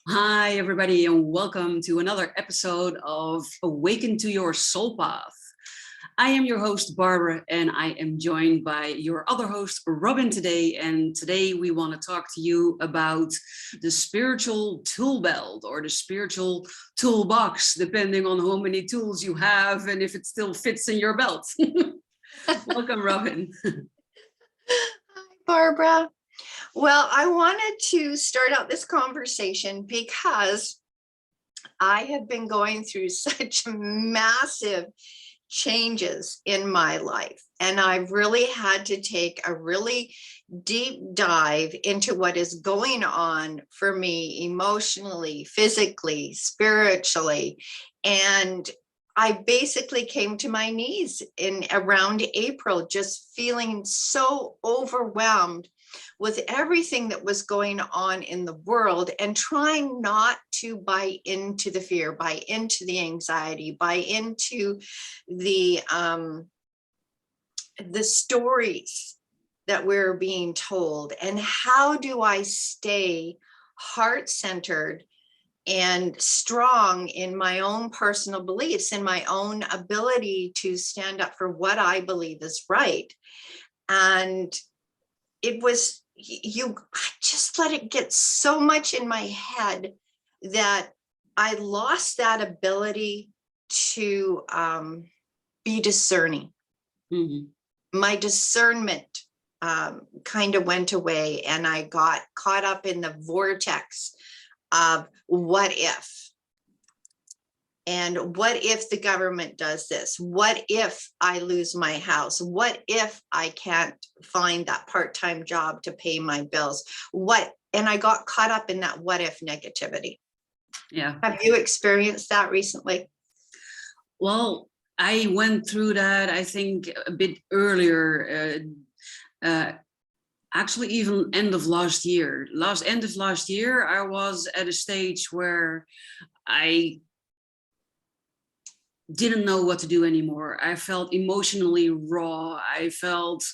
Hi, everybody, and welcome to another episode of Awaken to Your Soul Path. I am your host, Barbara, and I am joined by your other host, Robyn, today. And today we want to talk to you about the spiritual tool belt or the spiritual toolbox, depending on how many tools you have and if it still fits in your belt. Welcome, Robyn. Hi, Barbara. Well, I wanted to start out this conversation because I have been going through such massive changes in my life. And I've really had to take a really deep dive into what is going on for me emotionally, physically, spiritually. And I basically came to my knees in around April, just feeling so overwhelmed with everything that was going on in the world and trying not to buy into the fear, buy into the anxiety, buy into the stories that we're being told. And how do I stay heart-centered and strong in my own personal beliefs, in my own ability to stand up for what I believe is right? And it was, I just let it get so much in my head that I lost that ability to be discerning. Mm-hmm. My discernment kind of went away, and I got caught up in the vortex of what if. And what if the government does this? What if I lose my house? What if I can't find that part-time job to pay my bills? And I got caught up in that what if negativity. Yeah. Have you experienced that recently? Well, I went through that, I think, a bit earlier. Actually, even end of last year. End of last year, I was at a stage where I didn't know what to do anymore. I felt emotionally raw. I felt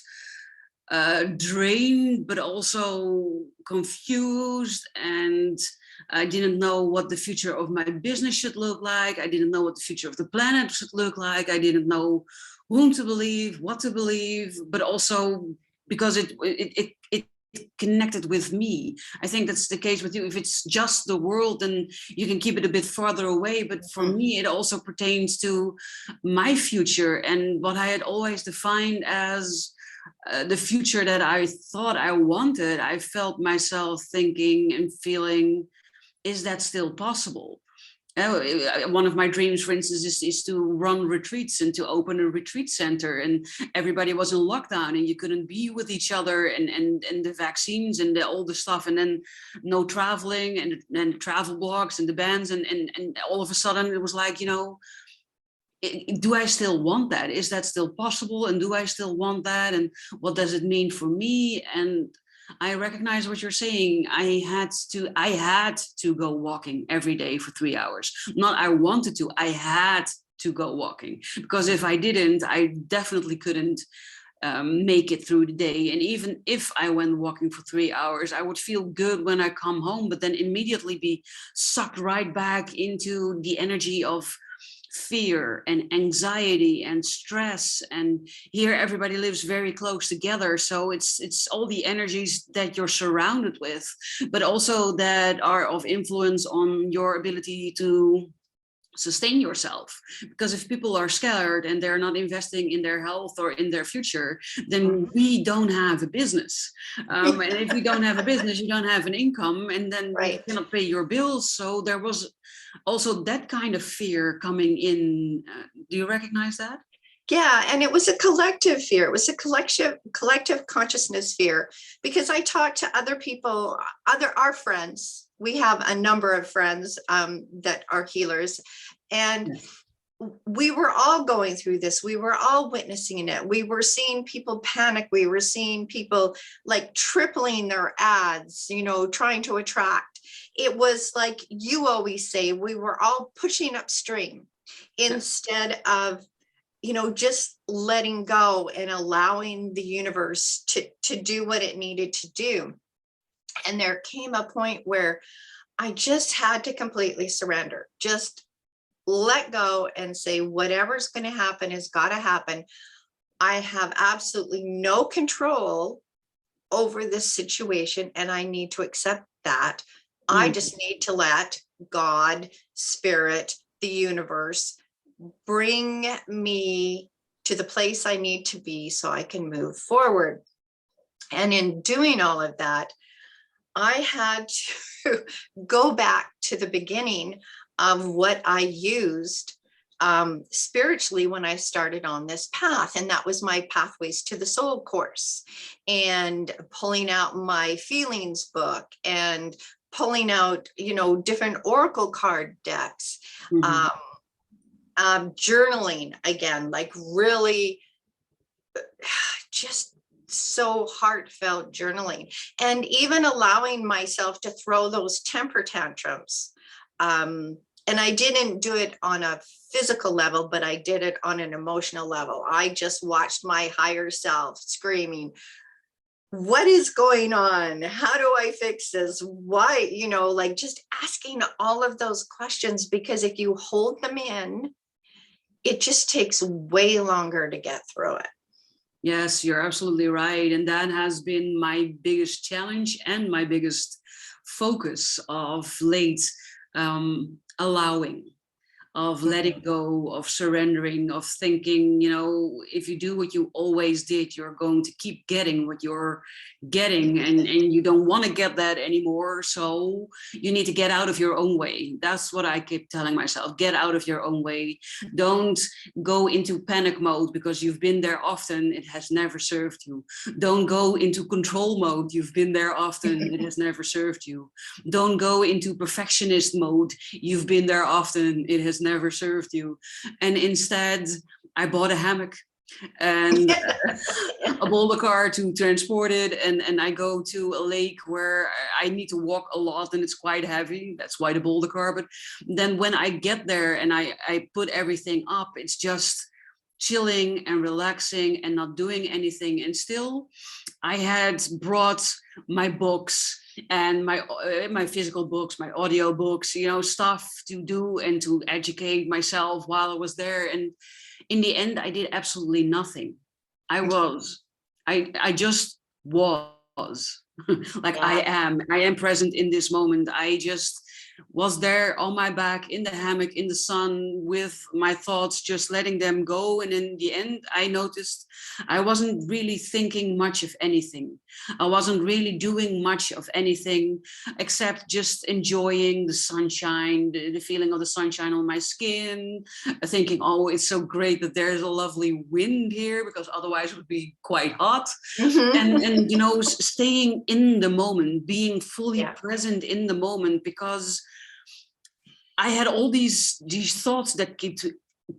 drained, but also confused. And I didn't know what the future of my business should look like. I didn't know what the future of the planet should look like. I didn't know whom to believe, what to believe, but also because it connected with me. I think that's the case with you. If it's just the world, then you can keep it a bit farther away. But for me, it also pertains to my future and what I had always defined as the future that I thought I wanted. I felt myself thinking and feeling, is that still possible? One of my dreams, for instance, is to run retreats and to open a retreat center. And everybody was in lockdown and you couldn't be with each other, and the vaccines and all the stuff, and then no traveling and travel blogs and the bans. And all of a sudden it was like, do I still want that? Is that still possible? And do I still want that? And what does it mean for me? And I recognize what you're saying. I had to go walking every day for 3 hours. Not I wanted to, I had to go walking, because if I didn't, I definitely couldn't make it through the day. And even if I went walking for 3 hours, I would feel good when I come home, but then immediately be sucked right back into the energy of fear and anxiety and stress. And here everybody lives very close together, so it's all the energies that you're surrounded with, but also that are of influence on your ability to sustain yourself. Because if people are scared and they're not investing in their health or in their future, then we don't have a business. And if you don't have a business, you don't have an income, and then you cannot pay your bills. So there was also that kind of fear coming in. Do you recognize that? Yeah, and it was a collective fear. It was a collective consciousness fear, because I talked to other people, our friends. We have a number of friends that are healers, and we were all going through this. We were all witnessing it. We were seeing people panic. We were seeing people like tripling their ads, trying to attract. It was like you always say, we were all pushing upstream instead of just letting go and allowing the universe to do what it needed to do. And there came a point where I just had to completely surrender, just let go and say, whatever's going to happen has got to happen. I have absolutely no control over this situation, and I need to accept that. I just need to let God, spirit, the universe bring me to the place I need to be so I can move forward. And in doing all of that, I had to go back to the beginning of what I used spiritually when I started on this path. And that was my Pathways to the Soul course, and pulling out my feelings book and pulling out, different oracle card decks, journaling again, like really just so heartfelt journaling, and even allowing myself to throw those temper tantrums. And I didn't do it on a physical level, but I did it on an emotional level. I just watched my higher self screaming, what is going on? How do I fix this? Why, like just asking all of those questions, because if you hold them in, it just takes way longer to get through it. Yes, you're absolutely right. And that has been my biggest challenge and my biggest focus of late, allowing, of letting go, of surrendering, of thinking, if you do what you always did, you're going to keep getting what you're getting, and you don't want to get that anymore. So you need to get out of your own way. That's what I keep telling myself. Get out of your own way. Don't go into panic mode because you've been there often. It has never served you. Don't go into control mode. You've been there often. It has never served you. Don't go into perfectionist mode. You've been there often. It has never served you. And instead, I bought a hammock and a boulder car to transport it, and I go to a lake where I need to walk a lot and it's quite heavy. That's why the boulder car. But then when I get there and I put everything up, it's just chilling and relaxing and not doing anything. And still I had brought my books and my physical books, my audio books, stuff to do and to educate myself while I was there. And in the end, I did absolutely nothing. I just was like, Yeah. I am present in this moment. I just was there on my back in the hammock in the sun with my thoughts, just letting them go. And in the end, I noticed I wasn't really thinking much of anything. I wasn't really doing much of anything except just enjoying the sunshine, the feeling of the sunshine on my skin, thinking, oh, it's so great that there's a lovely wind here, because otherwise it would be quite hot. And staying in the moment, being fully present in the moment, because I had all these thoughts that keep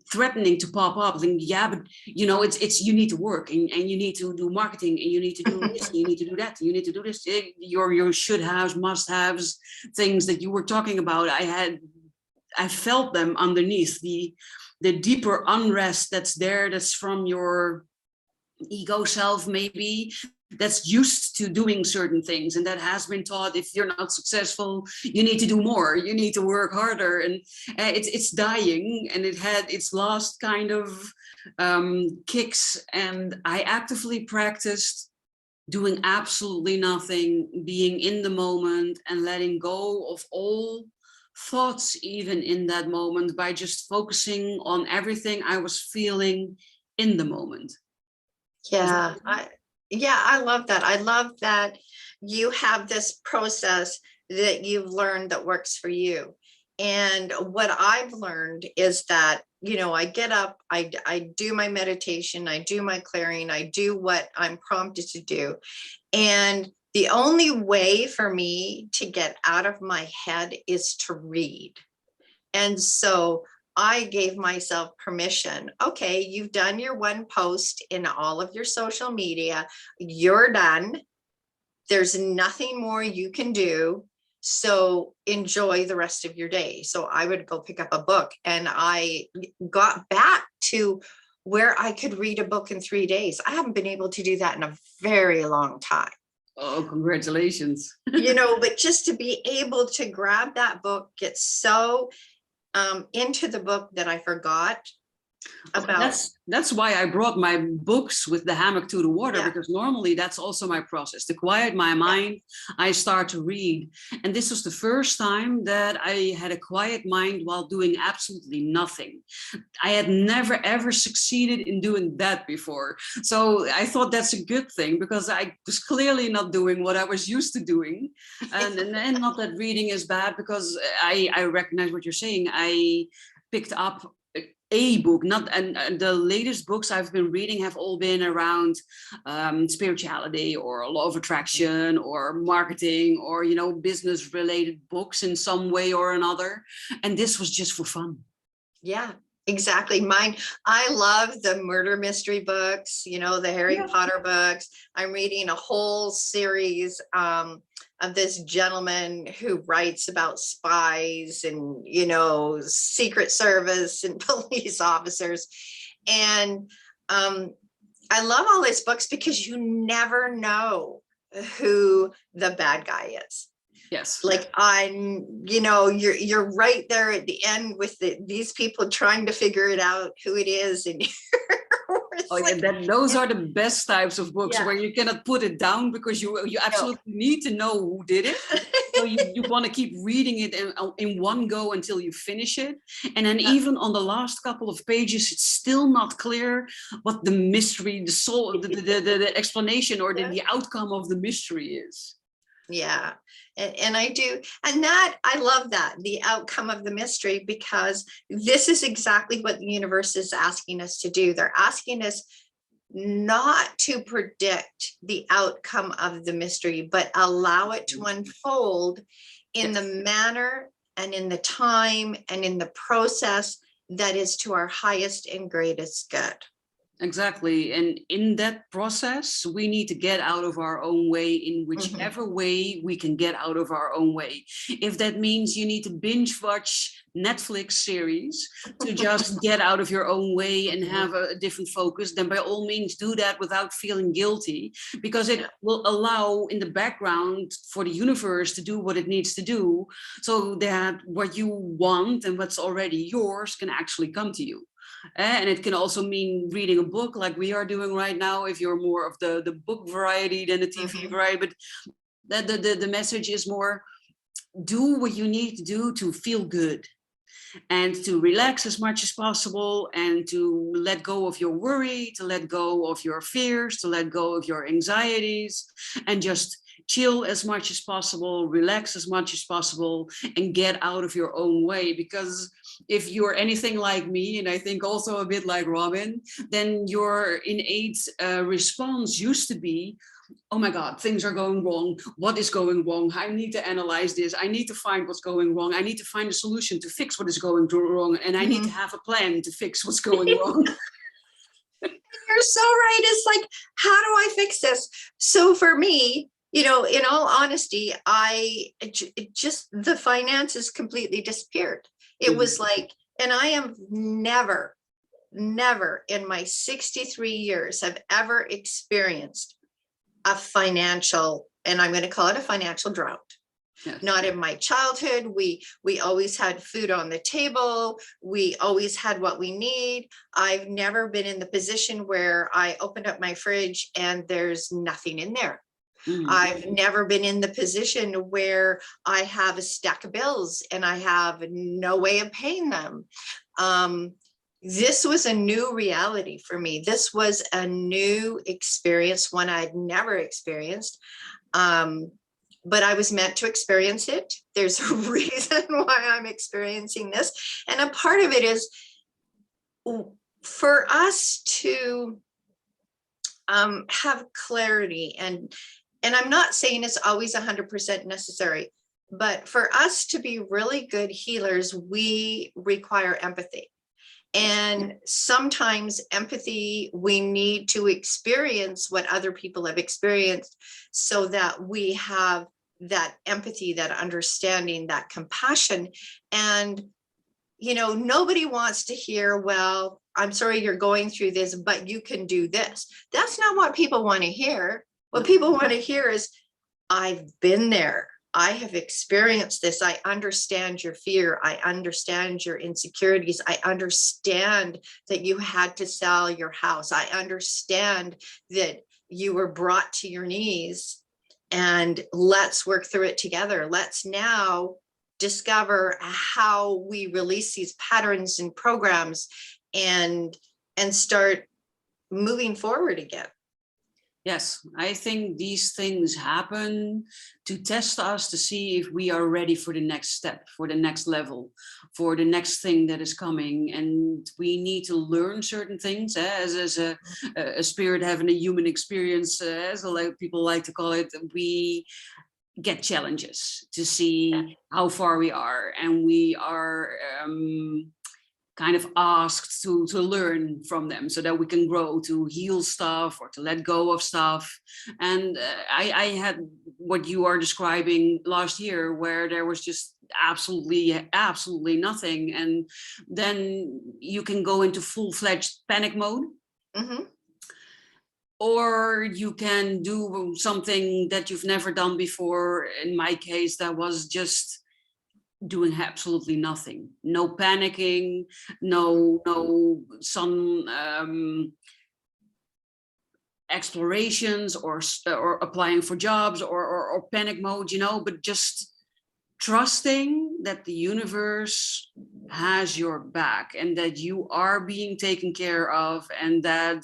threatening to pop up. And but it's you need to work and you need to do marketing and you need to do this, and you need to do that, and you need to do this. Your should haves, must haves, things that you were talking about. I felt them underneath the deeper unrest that's there, that's from your ego self, maybe, that's used to doing certain things, and that has been taught, if you're not successful, you need to do more, you need to work harder. And it's dying, and it had its last kind of kicks. And I actively practiced doing absolutely nothing, being in the moment and letting go of all thoughts, even in that moment, by just focusing on everything I was feeling in the moment. I love that. I love that you have this process that you've learned that works for you. And what I've learned is that, I get up, I do my meditation, I do my clearing, I do what I'm prompted to do. And the only way for me to get out of my head is to read. And so I gave myself permission. Okay, you've done your one post in all of your social media. You're done. There's nothing more you can do. So enjoy the rest of your day. So I would go pick up a book, and I got back to where I could read a book in 3 days. I haven't been able to do that in a very long time. Oh, congratulations. But just to be able to grab that book, get so into the book that I forgot about. That's why I brought my books with the hammock to the water, Yeah. because normally that's also my process. To quiet my mind, I start to read. And this was the first time that I had a quiet mind while doing absolutely nothing. I had never ever succeeded in doing that before. So I thought that's a good thing, because I was clearly not doing what I was used to doing. And not that reading is bad, because I recognize what you're saying. I picked up a book, not and the latest books I've been reading have all been around spirituality or law of attraction or marketing or business related books in some way or another, and this was just for fun. Yeah, exactly. Mine, I love the murder mystery books, the Harry Potter books. I'm reading a whole series of this gentleman who writes about spies and, Secret Service and police officers. And I love all these books because you never know who the bad guy is. Yes. Like you're right there at the end with these people trying to figure it out who it is, and those are the best types of books where you cannot put it down, because you absolutely need to know who did it. So you want to keep reading it in one go until you finish it. And then even on the last couple of pages, it's still not clear what the mystery, the explanation or the outcome of the mystery is. Yeah. And I do. And that, I love that, the outcome of the mystery, because this is exactly what the universe is asking us to do. They're asking us not to predict the outcome of the mystery, but allow it to unfold in the manner and in the time and in the process that is to our highest and greatest good. Exactly. And in that process, we need to get out of our own way in whichever way we can get out of our own way. If that means you need to binge watch Netflix series to just get out of your own way and have a different focus, then by all means do that without feeling guilty, because it will allow in the background for the universe to do what it needs to do, so that what you want and what's already yours can actually come to you. And it can also mean reading a book like we are doing right now, if you're more of the book variety than the TV variety. But the message is more, do what you need to do to feel good and to relax as much as possible, and to let go of your worry, to let go of your fears, to let go of your anxieties, and just chill as much as possible, relax as much as possible, and get out of your own way. Because if you're anything like me, and I think also a bit like Robynn, then your innate response used to be, oh my God, things are going wrong. What is going wrong? I need to analyze this. I need to find what's going wrong. I need to find a solution to fix what is going wrong. And I need to have a plan to fix what's going wrong. You're so right. It's like, how do I fix this? So for me, in all honesty, the finances completely disappeared. It was like, and I am never in my 63 years have ever experienced a financial, and I'm going to call it a financial drought. Yes. Not in my childhood. We always had food on the table. We always had what we need. I've never been in the position where I opened up my fridge and there's nothing in there. I've never been in the position where I have a stack of bills and I have no way of paying them. This was a new reality for me. This was a new experience, one I'd never experienced. But I was meant to experience it. There's a reason why I'm experiencing this. And a part of it is for us to have clarity, and I'm not saying it's always 100% necessary, but for us to be really good healers, we require empathy. And sometimes empathy, we need to experience what other people have experienced so that we have that empathy, that understanding, that compassion. And, nobody wants to hear, well, I'm sorry you're going through this, but you can do this. That's not what people want to hear. What people want to hear is, I've been there. I have experienced this. I understand your fear. I understand your insecurities. I understand that you had to sell your house. I understand that you were brought to your knees, and let's work through it together. Let's now discover how we release these patterns and programs and start moving forward again. Yes, I think these things happen to test us to see if we are ready for the next step, for the next level, for the next thing that is coming. And we need to learn certain things as a spirit having a human experience, as people like to call it. We get challenges to see how far we are, and we are kind of asked to learn from them so that we can grow, to heal stuff or to let go of stuff. And I had what you are describing last year, where there was just absolutely nothing. And then you can go into full-fledged panic mode. Mm-hmm. Or you can do something that you've never done before. In my case, that was just doing absolutely nothing. No panicking, no some explorations or applying for jobs or panic mode, but just trusting that the universe has your back and that you are being taken care of, and that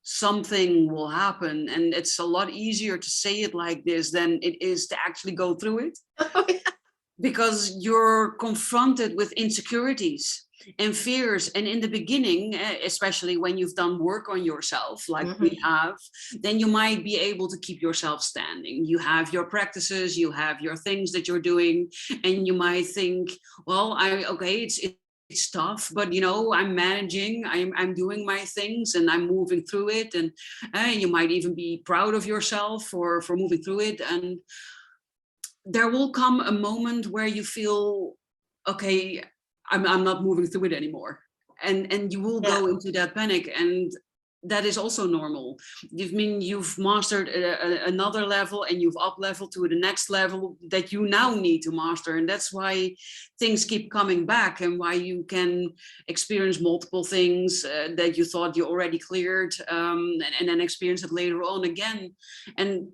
something will happen. And it's a lot easier to say it like this than it is to actually go through it. Oh, yeah. Because you're confronted with insecurities and fears. And in the beginning, especially when you've done work on yourself, like Mm-hmm. we have, then you might be able to keep yourself standing. You have your practices, you have your things that you're doing, and you might think, well, it's tough, but I'm managing, I'm doing my things, and I'm moving through it. And you might even be proud of yourself for moving through it. And there will come a moment where you feel, okay, I'm not moving through it anymore. And you will go into that panic. And that is also normal. I mean, you've mastered another level, and you've up leveled to the next level that you now need to master. And that's why things keep coming back, and why you can experience multiple things that you thought you already cleared, and then experience it later on again. And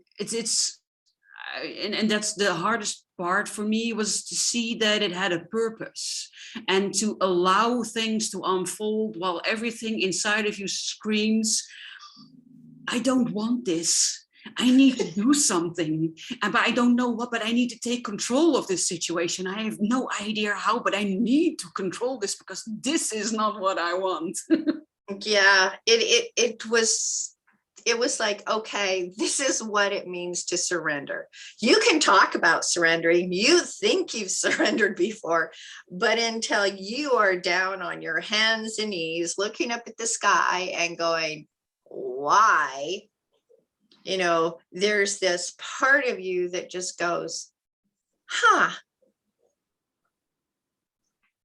and that's the hardest part for me, was to see that it had a purpose, and to allow things to unfold while everything inside of you screams, I don't want this. I need to do something, but I don't know what, but I need to take control of this situation. I have no idea how, but I need to control this because this is not what I want. Yeah, it was like, okay, this is what it means to surrender. You can talk about surrendering. You think you've surrendered before, but until you are down on your hands and knees, looking up at the sky and going, why? There's this part of you that just goes,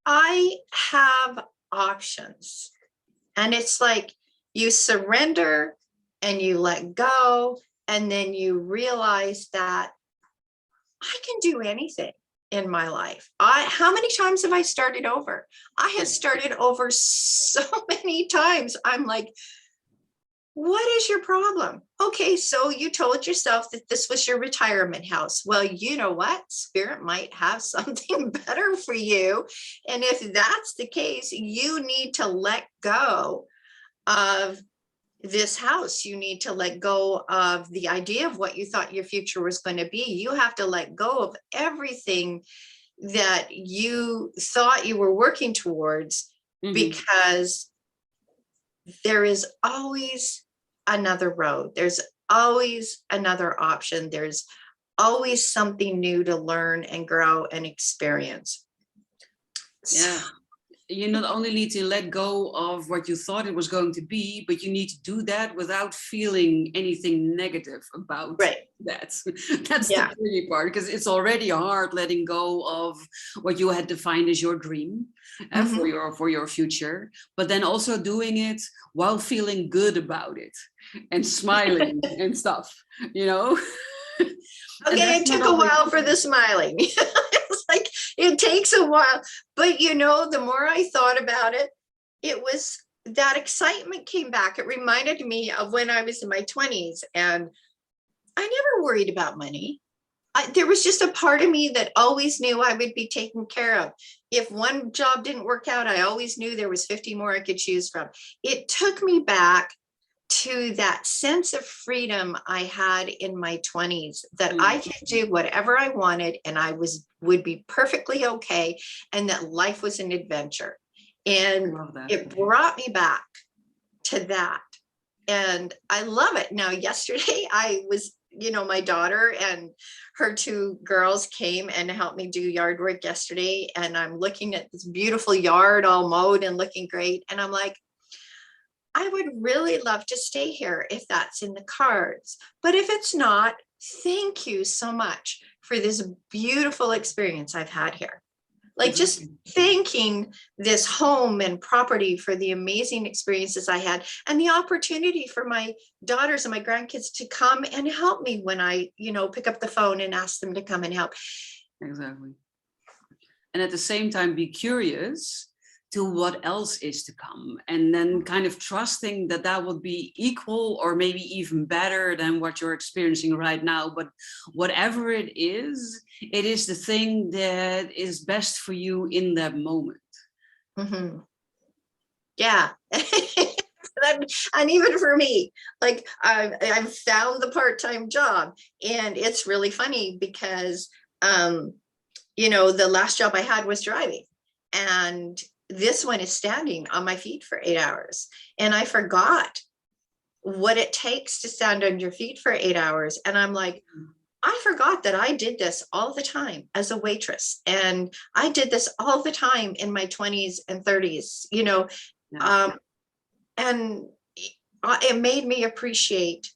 I have options. And it's like you surrender and you let go, and then you realize that I can do anything in my life. How many times have I started over? I have started over so many times. I'm like, what is your problem? Okay, so you told yourself that this was your retirement house. Well, you know what? Spirit might have something better for you. And if that's the case, you need to let go of this house. You need to let go of the idea of what you thought your future was going to be. You have to let go of everything that you thought you were working towards, because there is always another road. There's always another option. There's always something new to learn and grow and experience. Yeah. You not only need to let go of what you thought it was going to be, but you need to do that without feeling anything negative about that. That's the tricky part, because it's already hard letting go of what you had defined as your dream for your future, but then also doing it while feeling good about it and smiling and stuff, And Okay, that's it not took a always. while for the smiling. It's like it takes a while. But you know, the more I thought about it, it was that excitement came back. It reminded me of when I was in my 20s and I never worried about money. There was just a part of me that always knew I would be taken care of. If one job didn't work out, I always knew there was 50 more I could choose from. It took me back to that sense of freedom I had in my 20s, that I could do whatever I wanted and would be perfectly okay, and that life was an adventure. And Love that. it brought me back to that. And I love it. Now, yesterday I was, you know, my daughter and her two girls came and helped me do yard work yesterday. And I'm looking at this beautiful yard all mowed and looking great. And I'm like, I would really love to stay here if that's in the cards. But if it's not, thank you so much for this beautiful experience I've had here. Like just thanking this home and property for the amazing experiences I had and the opportunity for my daughters and my grandkids to come and help me when I, you know, pick up the phone and ask them to come and help. Exactly. And at the same time, be curious to what else is to come, and then kind of trusting that that would be equal or maybe even better than what you're experiencing right now. But whatever it is the thing that is best for you in that moment. Mm-hmm. Yeah. And even for me, like I've found the part-time job, and it's really funny because, you know, the last job I had was driving, and this one is standing on my feet for 8 hours. And I forgot what it takes to stand on your feet for 8 hours. And I'm like, I forgot that I did this all the time as a waitress. And I did this all the time in my 20s and 30s, you know, and it made me appreciate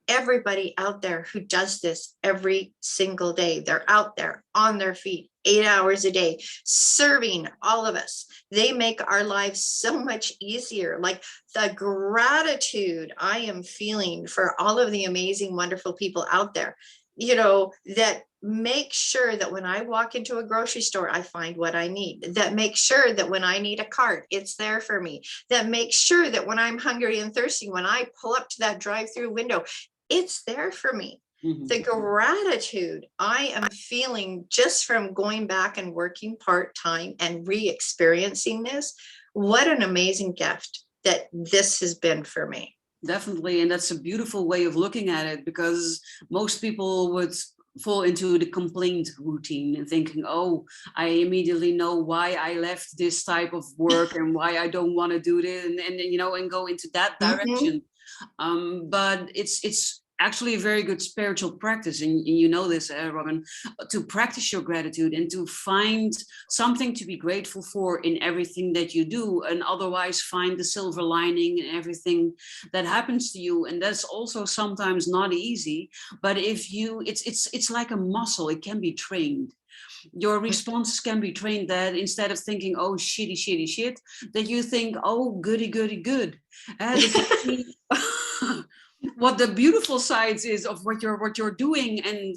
everybody out there who does this every single day. They're out there on their feet 8 hours a day, serving all of us. They make our lives so much easier. Like the gratitude I am feeling for all of the amazing, wonderful people out there, you know, that make sure that when I walk into a grocery store, I find what I need, that make sure that when I need a cart, it's there for me, that make sure that when I'm hungry and thirsty, when I pull up to that drive-through window, it's there for me. Mm-hmm. The gratitude I am feeling just from going back and working part-time and re-experiencing this, what an amazing gift that this has been for me. Definitely. And that's a beautiful way of looking at it, because most people would fall into the complaint routine and thinking, oh, I immediately know why I left this type of work and why I don't want to do this, and you know, and go into that direction. Mm-hmm. But it's actually a very good spiritual practice, and you know this, Robynn, to practice your gratitude and to find something to be grateful for in everything that you do, and otherwise find the silver lining in everything that happens to you. And that's also sometimes not easy, but if you, it's like a muscle, it can be trained. Your responses can be trained, that instead of thinking, oh, shitty shit, that you think, oh, goody good. That you see what the beautiful sides is of what you're doing. And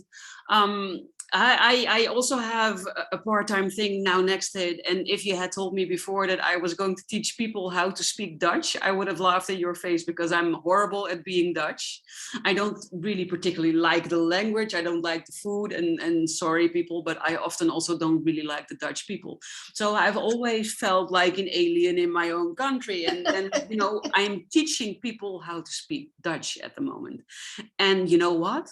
I also have a part-time thing now next to it. And if you had told me before that I was going to teach people how to speak Dutch, I would have laughed in your face, because I'm horrible at being Dutch. I don't really particularly like the language. I don't like the food, and sorry people, but I often also don't really like the Dutch people. So I've always felt like an alien in my own country. And you know, I'm teaching people how to speak Dutch at the moment. And you know what?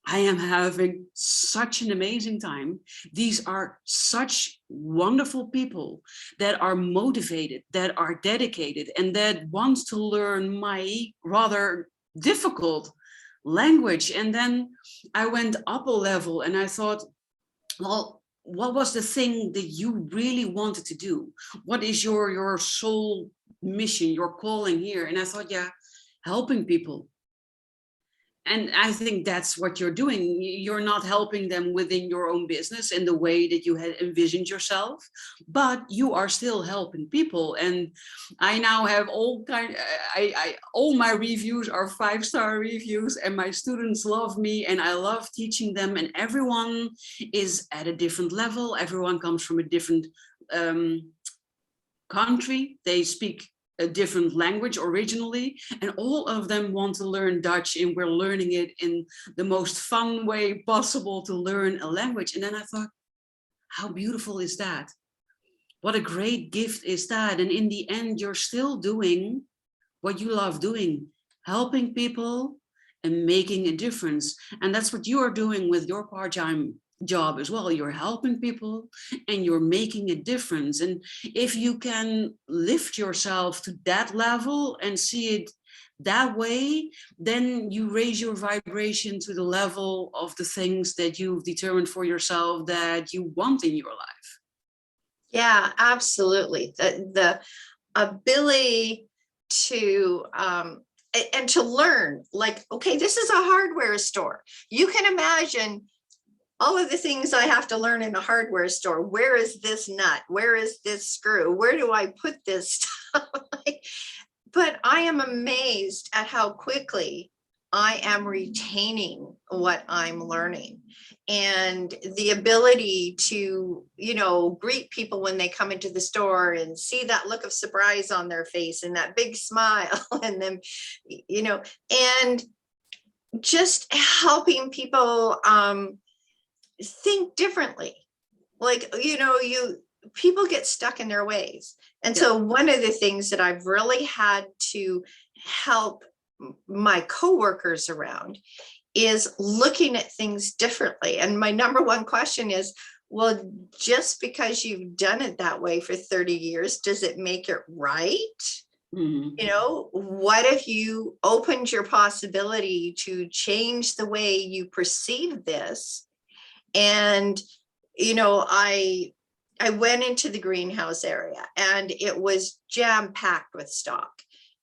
I am having such an amazing time. These are such wonderful people that are motivated, that are dedicated, and that wants to learn my rather difficult language. And then I went up a level and I thought, well, what was the thing that you really wanted to do? What is your soul mission, your calling here? And I thought, yeah, helping people. And I think that's what you're doing. You're not helping them within your own business in the way that you had envisioned yourself, but you are still helping people. And I now have all my reviews are 5-star reviews, and my students love me, and I love teaching them. And everyone is at a different level. Everyone comes from a different country. They speak a different language originally, and all of them want to learn Dutch, and we're learning it in the most fun way possible to learn a language. And then I thought, how beautiful is that? What a great gift is that? And in the end, you're still doing what you love doing, helping people and making a difference. And that's what you are doing with your part-time job as well. You're helping people and you're making a difference. And if you can lift yourself to that level and see it that way, then you raise your vibration to the level of the things that you've determined for yourself that you want in your life. Yeah, absolutely. The ability to and to learn, like, okay, this is a hardware store. You can imagine all of the things I have to learn in a hardware store. Where is this nut? Where is this screw? Where do I put this stuff? But I am amazed at how quickly I am retaining what I'm learning, and the ability to, greet people when they come into the store and see that look of surprise on their face and that big smile and them, and just helping people think differently. Like, people get stuck in their ways. And so one of the things that I've really had to help my coworkers around is looking at things differently. And my number one question is, well, just because you've done it that way for 30 years, does it make it right? Mm-hmm. What if you opened your possibility to change the way you perceive this? And, I went into the greenhouse area and it was jam-packed with stock.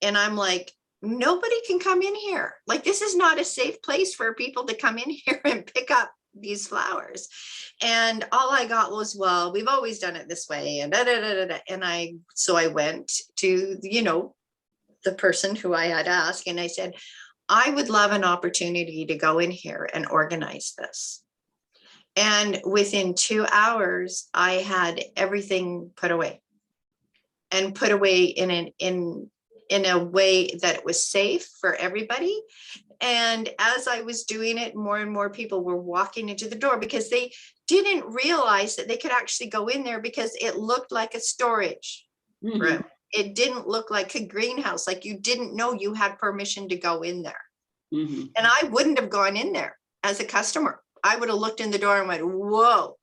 And I'm like, nobody can come in here. Like, this is not a safe place for people to come in here and pick up these flowers. And all I got was, well, we've always done it this way. And And I went to, the person who I had asked, and I said, I would love an opportunity to go in here and organize this. And within 2 hours, I had everything put away, and put away in a way that it was safe for everybody. And as I was doing it, more and more people were walking into the door because they didn't realize that they could actually go in there, because it looked like a storage room. It didn't look like a greenhouse. Like, you didn't know you had permission to go in there. And I wouldn't have gone in there as a customer. I would have looked in the door and went, whoa.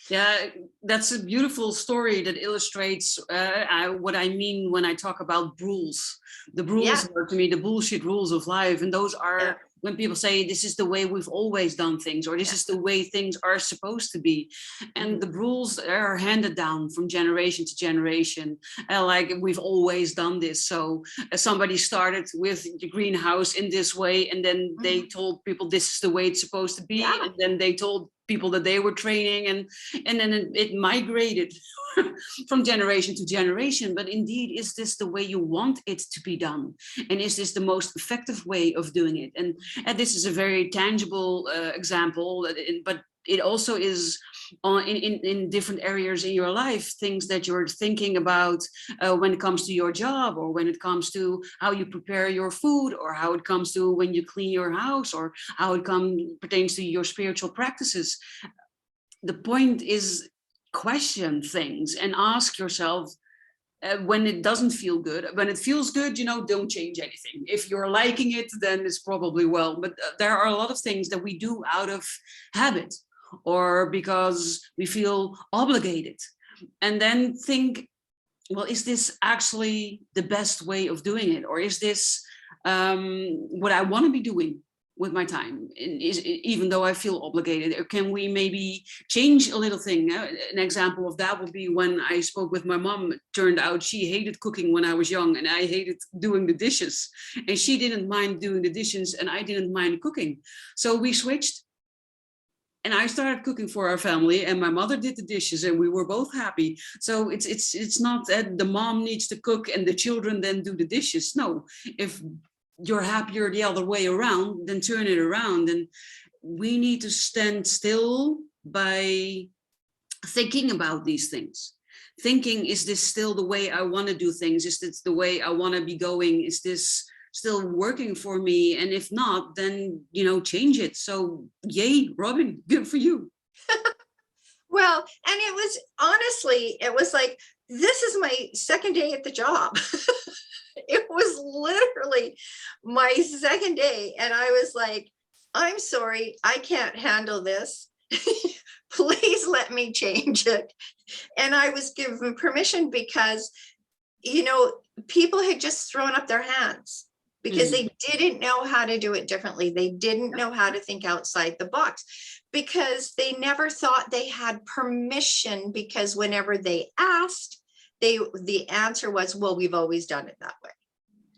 Yeah, that's a beautiful story that illustrates what I mean when I talk about rules. The rules are, to me, the bullshit rules of life. And those are when people say, this is the way we've always done things, or this is the way things are supposed to be. And the rules are handed down from generation to generation. Like, we've always done this. So somebody started with the greenhouse in this way, and then they told people this is the way it's supposed to be. And then they told people that they were training, and then it migrated from generation to generation. But indeed, is this the way you want it to be done? And is this the most effective way of doing it? And this is a very tangible example, but it also is in different areas in your life, things that you're thinking about when it comes to your job, or when it comes to how you prepare your food, or how it comes to when you clean your house, or how it pertains to your spiritual practices. The point is, question things and ask yourself, when it doesn't feel good. When it feels good, don't change anything. If you're liking it, then it's probably well. But there are a lot of things that we do out of habit, or because we feel obligated. And then think, well, is this actually the best way of doing it? Or is this what I want to be doing? with my time? And even though I feel obligated, or can we maybe change a little thing? An example of that would be when I spoke with my mom. It turned out she hated cooking when I was young, and I hated doing the dishes. And she didn't mind doing the dishes, and I didn't mind cooking. So we switched. And I started cooking for our family, and my mother did the dishes, and we were both happy. So it's not that the mom needs to cook and the children then do the dishes. No, if you're happier the other way around, then turn it around. And we need to stand still by thinking about these things. Thinking, is this still the way I want to do things? Is this the way I want to be going? Is this still working for me? And if not, then, change it. So yay, Robynn, good for you. Well, and it was honestly, it was like, this is my second day at the job. It was literally my second day. And I was like, I'm sorry, I can't handle this. Please let me change it. And I was given permission because, people had just thrown up their hands because they didn't know how to do it differently. They didn't know how to think outside the box because they never thought they had permission, because whenever they asked, the answer was, well, we've always done it that way.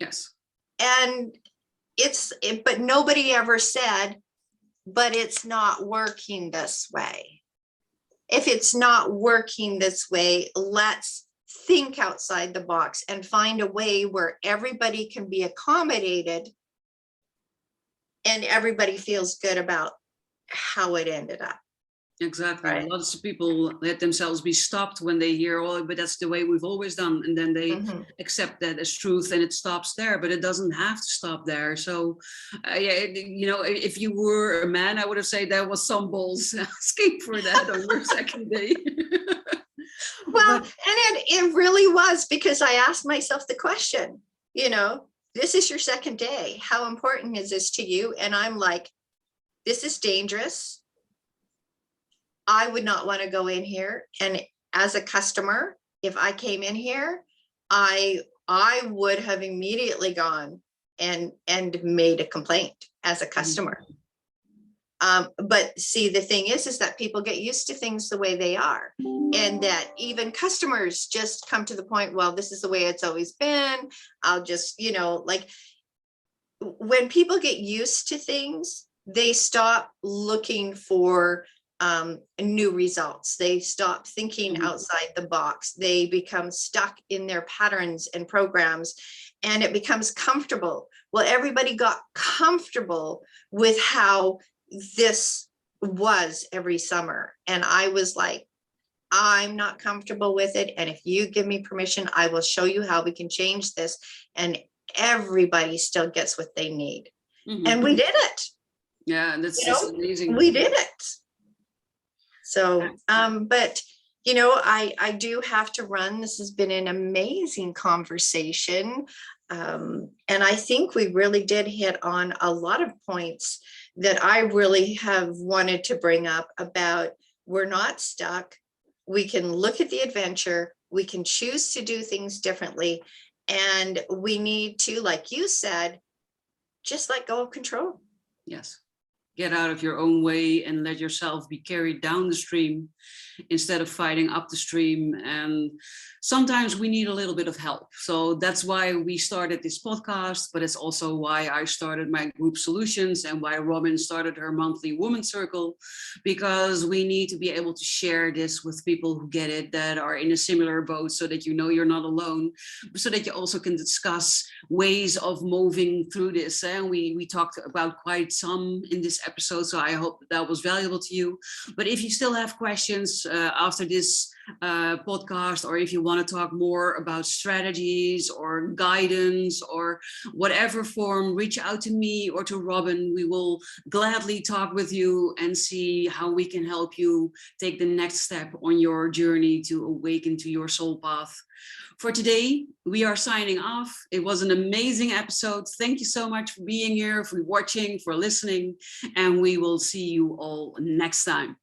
Yes. And but nobody ever said, but it's not working this way. If it's not working this way, let's think outside the box and find a way where everybody can be accommodated and everybody feels good about how it ended up. Exactly. Right. Lots of people let themselves be stopped when they hear, oh, but that's the way we've always done. And then they accept that as truth, and it stops there, but it doesn't have to stop there. So, if you were a man, I would have said there was some balls asking for that on your second day. Well, and it really was, because I asked myself the question, this is your second day. How important is this to you? And I'm like, this is dangerous. I would not want to go in here. And as a customer, if I came in here, I would have immediately gone and made a complaint as a customer. But see, the thing is that people get used to things the way they are, and that even customers just come to the point, well, this is the way it's always been. I'll just, like, when people get used to things, they stop looking for new results. They stop thinking outside the box. They become stuck in their patterns and programs, and it becomes comfortable. Well, everybody got comfortable with how this was every summer. And I was like, I'm not comfortable with it. And if you give me permission, I will show you how we can change this. And everybody still gets what they need. And we did it. Yeah, that's amazing. We did it. So, but, I do have to run. This has been an amazing conversation. And I think we really did hit on a lot of points that I really have wanted to bring up about, we're not stuck. We can look at the adventure. We can choose to do things differently. And we need to, like you said, just let go of control. Yes. Get out of your own way and let yourself be carried down the stream instead of fighting up the stream. And sometimes we need a little bit of help. So that's why we started this podcast, but it's also why I started my group solutions and why Robynn started her monthly woman circle, because we need to be able to share this with people who get it, that are in a similar boat, so that you're not alone, so that you also can discuss ways of moving through this. And we talked about quite some in this episode, so I hope that was valuable to you. But if you still have questions after this podcast, or if you want to talk more about strategies or guidance or whatever form, reach out to me or to Robynn. We will gladly talk with you and see how we can help you take the next step on your journey to awaken to your soul path. For today, we are signing off. It was an amazing episode. Thank you so much for being here, for watching, for listening, and we will see you all next time.